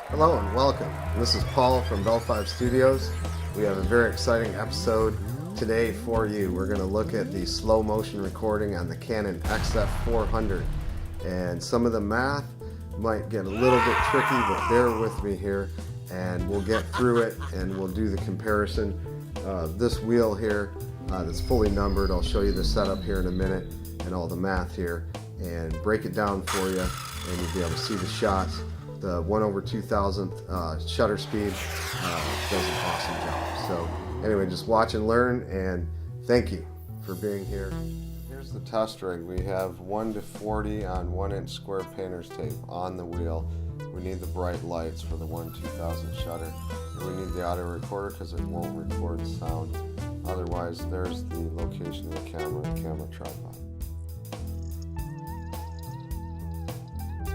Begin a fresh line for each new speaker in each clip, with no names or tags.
Hello and welcome. This is Paul from Bellfive Studios. We have a very exciting episode today for you. We're going to look at the slow motion recording on the Canon XF400. And some of the math might get a little bit tricky, but bear with me here and we'll get through it and we'll do the comparison. This wheel here that's fully numbered, I'll show you the setup here in a minute and all the math here and break it down for you, and you'll be able to see the shots. The 1/2000th shutter speed does an awesome job. So anyway, just watch and learn, and thank you for being here. Here's the test rig. We have 1:40 on 1-inch square painter's tape on the wheel. We need the bright lights for the 1/2000 shutter. And we need the audio recorder because it won't record sound. Otherwise, there's the location of the camera tripod.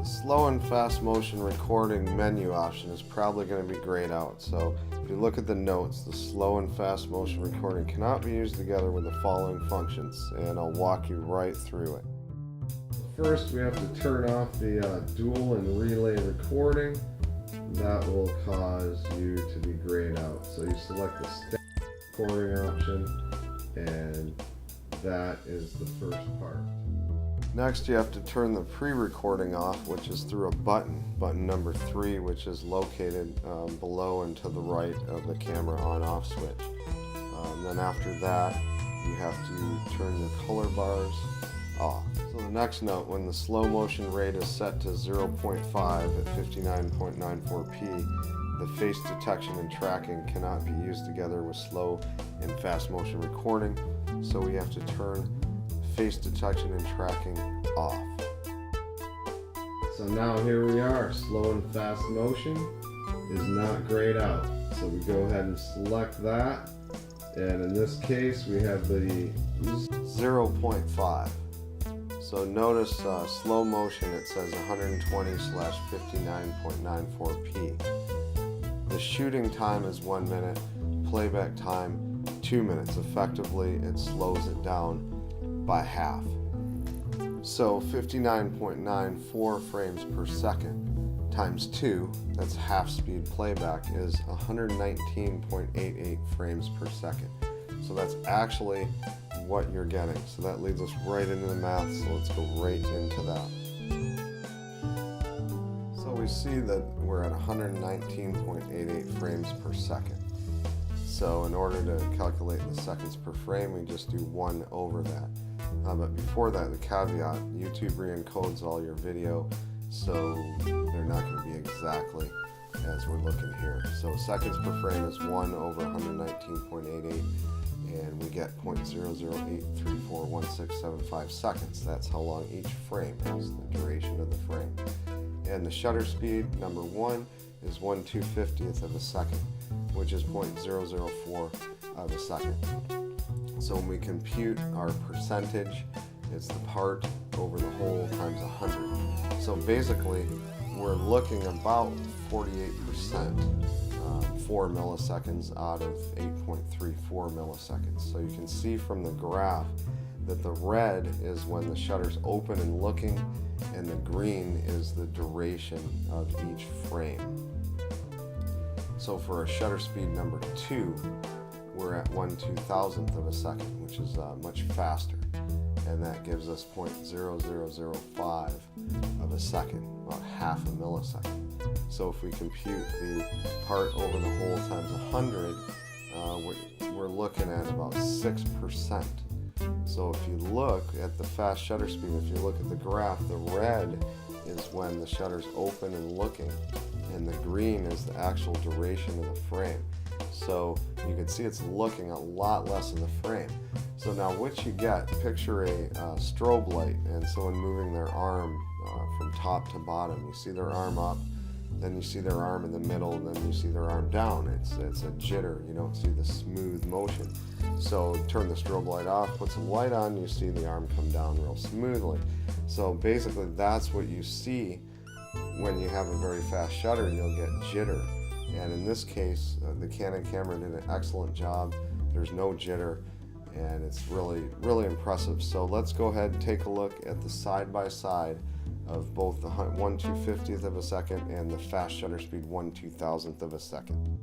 Slow and fast motion recording menu option is probably going to be grayed out. So if you look at the notes, the slow and fast motion recording cannot be used together with the following functions, and I'll walk you right through it. First, we have to turn off the dual and relay recording. That will cause you to be grayed out. So you select the standard recording option, and that is the first part. Next, you have to turn the pre-recording off, which is through a button number 3, which is located below and to the right of the camera on-off switch. Then after that, you have to turn your color bars off. So the next note, when the slow motion rate is set to 0.5 at 59.94p, the face detection and tracking cannot be used together with slow and fast motion recording, so we have to turn face detection and tracking off. So now here we are. Slow and fast motion is not grayed out. So we go ahead and select that, and in this case we have the 0.5. So notice slow motion, it says 120/59.94p. The shooting time is 1 minute, playback time 2 minutes. Effectively, it slows it down by half. So 59.94 frames per second times 2, that's half speed playback, is 119.88 frames per second. So that's actually what you're getting. So that leads us right into the math, so let's go right into that. So we see that we're at 119.88 frames per second. So in order to calculate the seconds per frame, we just do 1 over that. But before that, the caveat, YouTube re-encodes all your video, so they're not going to be exactly as we're looking here. So seconds per frame is 1 over 119.88, and we get 0.00834167 seconds. That's how long each frame is, the duration of the frame. And the shutter speed, number 1, is 1/250th of a second, which is 0.004 of a second. So when we compute our percentage, it's the part over the whole times 100. So basically, we're looking about 48%, 4 milliseconds out of 8.34 milliseconds. So you can see from the graph that the red is when the shutter's open and looking, and the green is the duration of each frame. So for a shutter speed number 2, we're at 1/2000th of a second, which is much faster, and that gives us 0.0005 of a second, about half a millisecond. So if we compute the part over the whole times 100, we're looking at about 6%. So if you look at the fast shutter speed, if you look at the graph, the red is when the shutter's open and looking, and the green is the actual duration of the frame. So you can see it's looking a lot less in the frame. So now what you get, picture a strobe light and someone moving their arm from top to bottom. You see their arm up, then you see their arm in the middle, and then you see their arm down. It's a jitter. You don't see the smooth motion. So turn the strobe light off, put some light on, you see the arm come down real smoothly. So basically that's what you see when you have a very fast shutter. You'll get jitter. And in this case, the Canon camera did an excellent job. There's no jitter, and it's really, really impressive. So let's go ahead and take a look at the side-by-side of both the 1/250th of a second and the fast shutter speed 1/2000th of a second.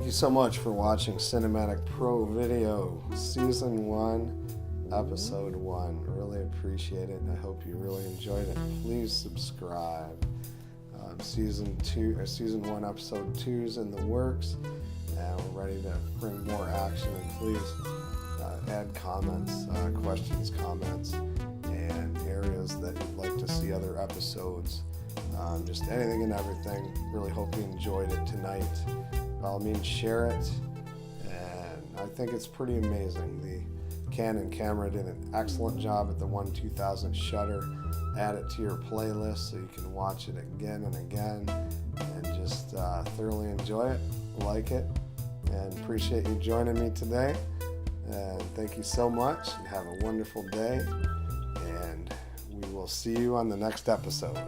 Thank you so much for watching Cinematic Pro Video Season 1, Episode 1. Really appreciate it, and I hope you really enjoyed it. Please subscribe. Season 1, Episode 2 is in the works, and we're ready to bring more action. And please add comments, questions, comments, and areas that you'd like to see other episodes. Just anything and everything. Really hope you enjoyed it tonight. By all means, share it. And I think it's pretty amazing. The Canon camera did an excellent job at the 1-2000 shutter. Add it to your playlist so you can watch it again and again and just thoroughly enjoy it, like it, and appreciate you joining me today. And thank you so much, and have a wonderful day, and we will see you on the next episode.